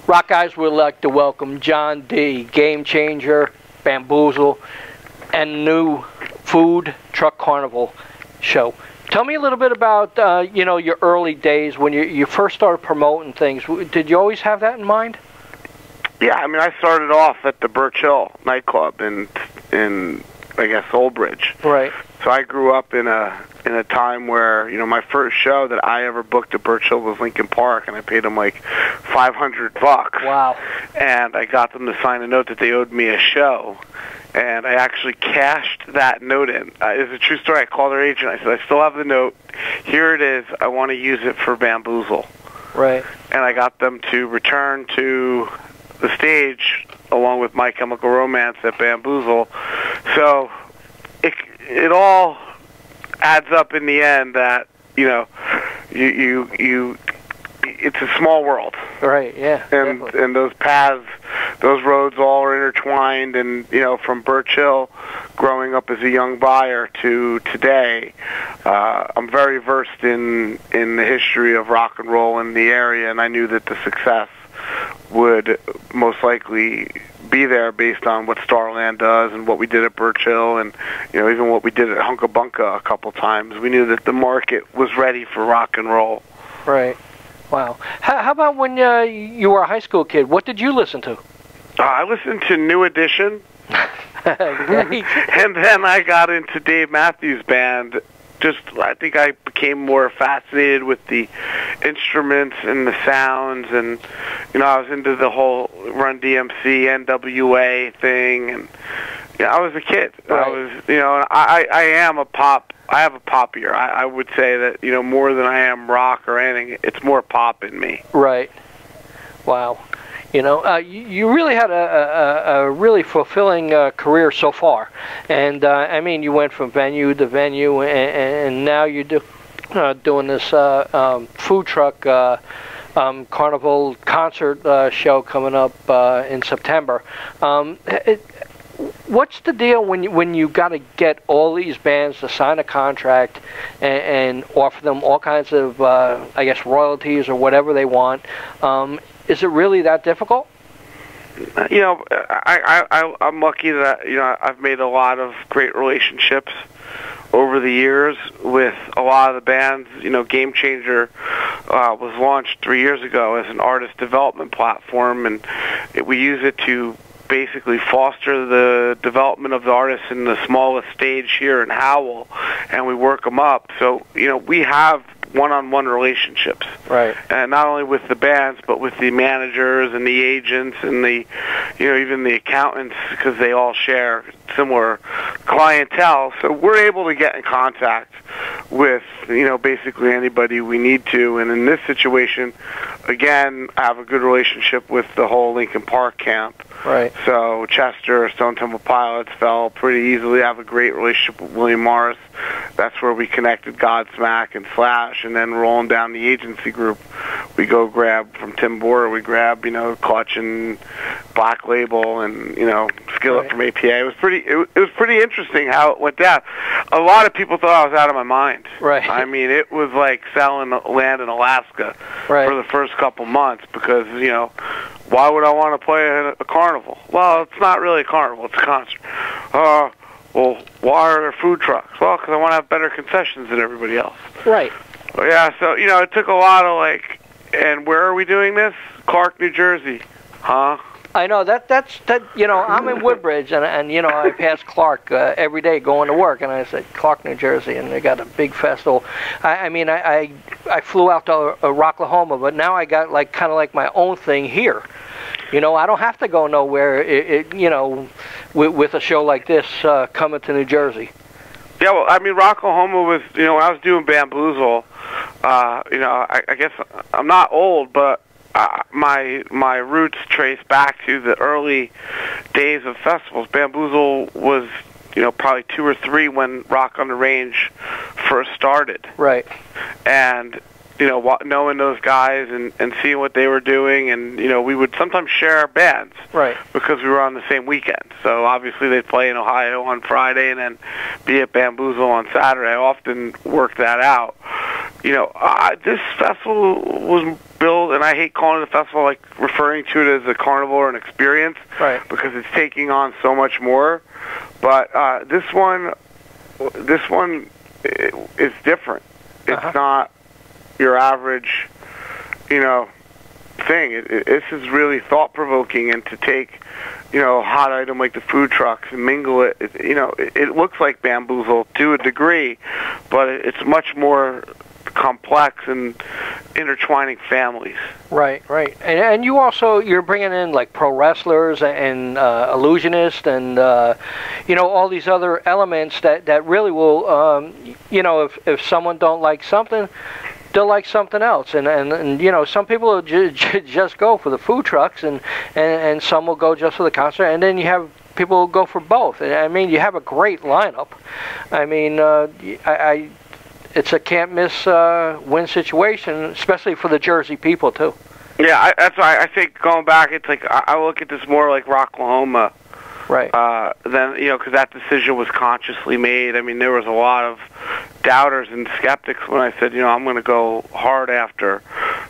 Rockeyez would like to welcome John D., Gamechanger, Bamboozle, and new Food Truck Carnival show. Tell me a little bit about your early days when you first started promoting things. Did you always have that in mind? Yeah, I mean, I started off at the Birch Hill nightclub in I guess Old Bridge. Right. So I grew up in a time where, my first show that I ever booked at Birch Hill was Lincoln Park, and I paid them like $500. Wow. And I got them to sign a note that they owed me a show. And I actually cashed that note in. It's a true story. I called their agent. I said, I still have the note. Here it is. I want to use it for Bamboozle. Right. And I got them to return to the stage along with My Chemical Romance at Bamboozle. So it all adds up in the end that it's a small world. Right. Yeah. And those paths, those roads all are intertwined. And from Birch Hill, growing up as a young buyer to today, I'm very versed in the history of rock and roll in the area, and I knew that the success would most likely be there based on what Starland does and what we did at Birch Hill, and even what we did at Hunka Bunka a couple times. We knew that the market was ready for rock and roll. Right. Wow. How about when you were a high school kid? What did you listen to? I listened to New Edition. And then I got into Dave Matthews Band. I think I became more fascinated with the instruments and the sounds, and I was into the whole Run DMC, NWA thing, and I was a kid. Right. I was, I am a pop. I have a pop ear. I would say that more than I am rock or anything, it's more pop in me. Right. Wow. You really had a really fulfilling career so far, and I mean, you went from venue to venue, and now you're doing this food truck carnival concert show coming up in September. What's the deal when you got to get all these bands to sign a contract and offer them all kinds of I guess royalties or whatever they want? Is it really that difficult? I'm lucky that I've made a lot of great relationships over the years with a lot of the bands. Gamechanger was launched 3 years ago as an artist development platform, and we use it to basically foster the development of the artists in the smallest stage here in Howell, and we work them up. So we have one-on-one relationships, right? And not only with the bands, but with the managers and the agents and the, even the accountants, because they all share similar clientele. So we're able to get in contact with, basically anybody we need to. And in this situation, again, I have a good relationship with the whole Lincoln Park camp. Right. So Chester, Stone Temple Pilots fell pretty easily. I have a great relationship with William Morris. That's where we connected Godsmack and Slash, and then rolling down the agency group, we go grab from Tim Borer. We grab, Clutch and Black Label and Skillet from APA. It was pretty interesting how it went down. A lot of people thought I was out of my mind. Right. I mean, it was like selling land in Alaska for the first couple months because why would I want to play a carnival? Well, it's not really a carnival; it's a concert. Well, why are there food trucks? Well, because I want to have better concessions than everybody else. Right. Well, yeah, so, it took a lot of, and where are we doing this? Clark, New Jersey. Huh? I know, that's I'm in Woodbridge, and I pass Clark every day going to work, and I said, Clark, New Jersey, and they got a big festival. I flew out to Rocklahoma, but now I got, kind of my own thing here. I don't have to go nowhere, with a show like this coming to New Jersey. Yeah, well, Rocklahoma was, when I was doing Bamboozle, I guess I'm not old, but my roots trace back to the early days of festivals. Bamboozle was, probably 2 or 3 when Rock on the Range first started. Right. And knowing those guys and seeing what they were doing, and we would sometimes share our bands, right? Because we were on the same weekend. So obviously they'd play in Ohio on Friday and then be at Bamboozle on Saturday. I often worked that out. This festival was built, and I hate calling it a festival, like referring to it as a carnival or an experience, right? Because it's taking on so much more. But this one is different. It's not your average, thing. This is really thought-provoking, and to take, a hot item like the food trucks and mingle it, it looks like Bamboozle to a degree, but it's much more complex and intertwining families. Right. And you're bringing in like pro wrestlers and illusionists and all these other elements that really will if someone don't like something, they'll like something else, and some people will just go for the food trucks, and some will go just for the concert, and then you have people who go for both. And I mean, you have a great lineup. I mean, it's a can't miss win situation, especially for the Jersey people too. Yeah, that's why I think going back, it's like I look at this more like Rocklahoma. Right. Then, because that decision was consciously made. I mean, there was a lot of doubters and skeptics when I said, I'm going to go hard after,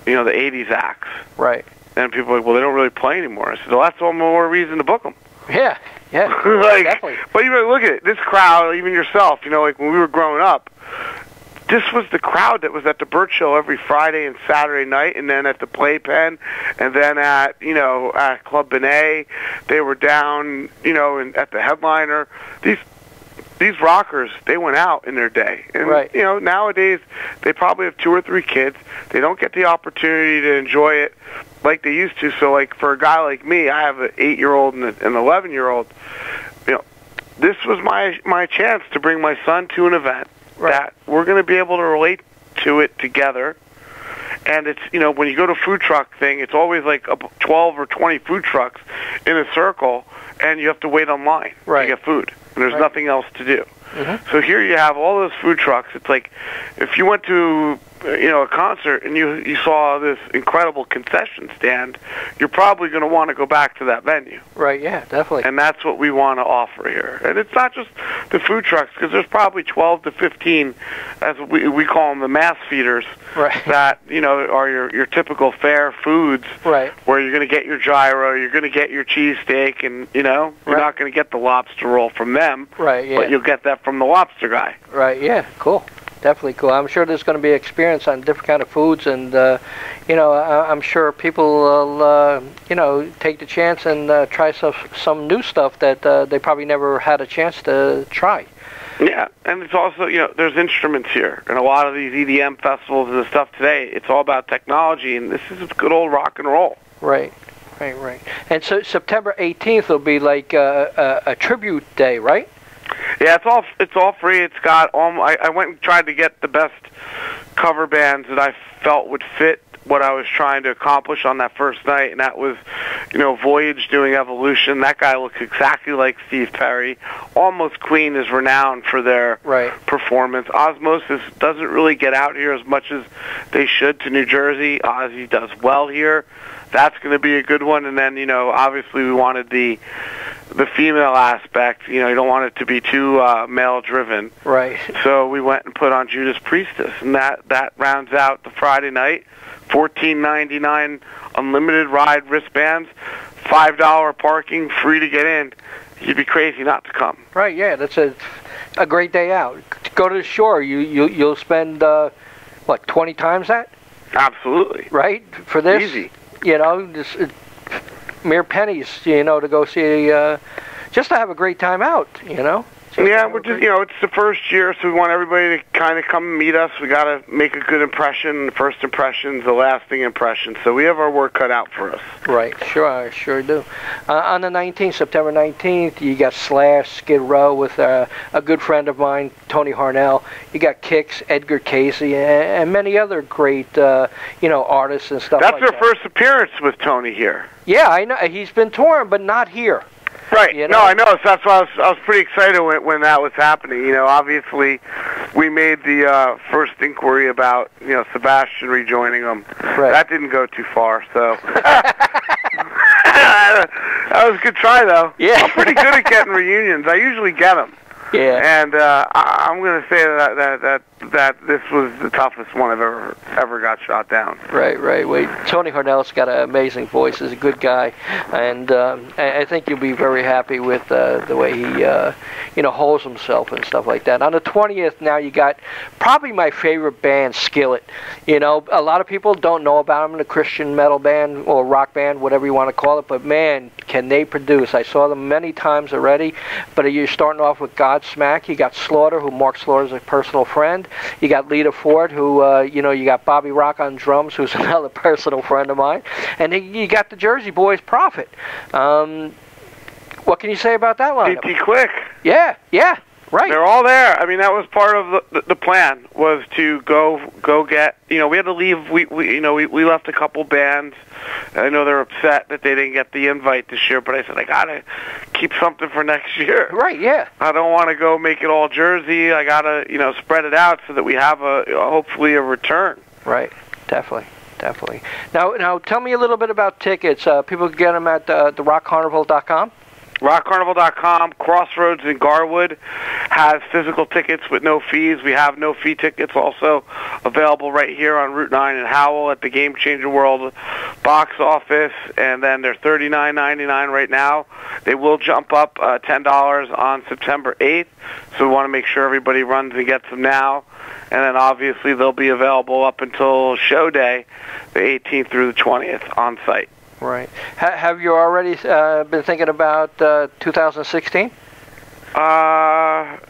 the 80s acts. Right. And people were like, well, they don't really play anymore. I said, well, that's all more reason to book them. Yeah, definitely. But you really look at it, this crowd, even yourself, like when we were growing up, this was the crowd that was at the Birchill every Friday and Saturday night, and then at the Playpen, and then at at Club Benet. They were down at the Headliner. These rockers, they went out in their day, and right. Nowadays they probably have 2 or 3 kids. They don't get the opportunity to enjoy it like they used to. So like for a guy like me, I have an 8-year-old and an 11-year-old. This was my chance to bring my son to an event. Right. That we're going to be able to relate to it together. And it's, when you go to a food truck thing, it's always like 12 or 20 food trucks in a circle, and you have to wait online to get food. And there's nothing else to do. Mm-hmm. So here you have all those food trucks. It's like if you went to a concert and you saw this incredible concession stand, you're probably going to want to go back to that venue. Right, yeah, definitely. And that's what we want to offer here. And it's not just the food trucks, because there's probably 12 to 15, as we call them, the mass feeders, right. That, are your typical fare foods, right. Where you're going to get your gyro, you're going to get your cheesesteak, and, you're not going to get the lobster roll from them, right, yeah. But you'll get that from the lobster guy. Right, yeah, cool. Definitely cool. I'm sure there's going to be experience on different kind of foods, and I'm sure people will take the chance and try some new stuff that they probably never had a chance to try. Yeah, and it's also there's instruments here, and a lot of these EDM festivals and the stuff today, it's all about technology, and this is good old rock and roll. Right. And so September 18th will be like a tribute day, right? Yeah, it's all free. It's got I went and tried to get the best cover bands that I felt would fit what I was trying to accomplish on that first night, and that was, Voyage doing Evolution. That guy looks exactly like Steve Perry. Almost Queen is renowned for their performance. Osmosis doesn't really get out here as much as they should to New Jersey. Ozzy does well here. That's going to be a good one. And then, obviously we wanted the female aspect. You don't want it to be too male-driven. Right. So we went and put on Judas Priestess, and that rounds out the Friday night. $14.99 unlimited ride wristbands, $5 parking, free to get in. You'd be crazy not to come. Right. Yeah, that's a great day out. Go to the shore. You'll spend 20 times that? Absolutely. Right, for this. Easy. Just mere pennies, to go see, just to have a great time out, Yeah, we're just, it's the first year, so we want everybody to kind of come and meet us. We got to make a good impression. The first impression's a lasting impression, so we have our work cut out for us. Right, sure do. On the 19th, September 19th, you got Slash, Skid Row with a good friend of mine, Tony Harnell. You got Kix, Edgar Casey, and many other great, artists and stuff like that. That's their first appearance with Tony here. Yeah, I know. He's been touring, but not here. Right. No, I know. So that's why I was pretty excited when that was happening. Obviously, we made the first inquiry about Sebastian rejoining them. Right. That didn't go too far, so that was a good try, though. Yeah. I'm pretty good at getting reunions. I usually get them. Yeah. And I'm going to say that that this was the toughest one I've ever got shot down. Right. Wait, Tony Harnell's got an amazing voice. He's a good guy, and I think you'll be very happy with the way he, holds himself and stuff like that. On the 20th, now you got probably my favorite band, Skillet. A lot of people don't know about them, the Christian metal band or rock band, whatever you want to call it, but man, can they produce. I saw them many times already, but you're starting off with Godsmack. You got Slaughter, who Mark Slaughter's a personal friend. You got Lita Ford, who, you got Bobby Rock on drums, who's another personal friend of mine. And you got the Jersey Boys, Prophet. What can you say about that lineup? DT Quick. Yeah, right. They're all there. I mean, that was part of the plan, was to go get. We had to leave. We left a couple bands. I know they're upset that they didn't get the invite this year, but I said I gotta keep something for next year. Right. Yeah. I don't want to go make it all Jersey. I gotta spread it out so that we have hopefully a return. Right. Definitely. Now tell me a little bit about tickets. People can get them at therockcarnival.com. RockCarnival.com. Crossroads in Garwood has physical tickets with no fees. We have no fee tickets also available right here on Route 9 in Howell at the Gamechanger World box office, and then they're $39.99 right now. They will jump up $10 on September 8th, so we want to make sure everybody runs and gets them now. And then obviously they'll be available up until show day, the 18th through the 20th on site. Right. Have you already been thinking about 2016? Yes,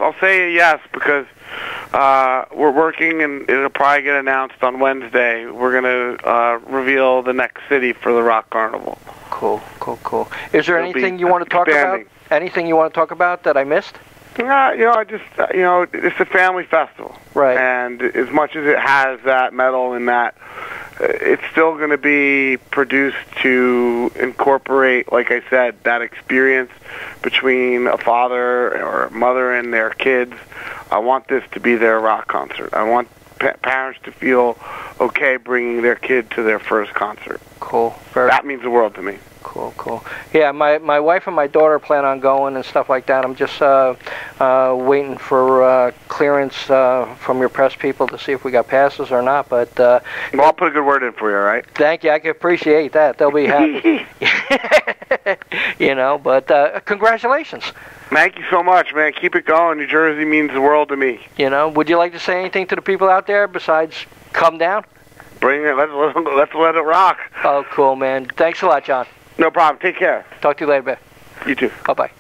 I'll say yes, because we're working, and it'll probably get announced on Wednesday. We're going to reveal the next city for the Rock Carnival. Cool. Is there anything you want to talk about? Anything you want to talk about that I missed? It's a family festival. Right. And as much as it has that metal and that, it's still going to be produced to incorporate, like I said, that experience between a father or a mother and their kids. I want this to be their rock concert. I want parents to feel okay bringing their kid to their first concert. Cool. That means the world to me. Cool. Yeah, my wife and my daughter plan on going and stuff like that. I'm just waiting for clearance from your press people to see if we got passes or not. But well, I'll put a good word in for you, all right? Thank you. I can appreciate that. They'll be happy. But congratulations. Thank you so much, man. Keep it going. New Jersey means the world to me. Would you like to say anything to the people out there besides come down? Bring it. Let's let it rock. Oh, cool, man. Thanks a lot, John. No problem. Take care. Talk to you later, man. You too. Bye-bye.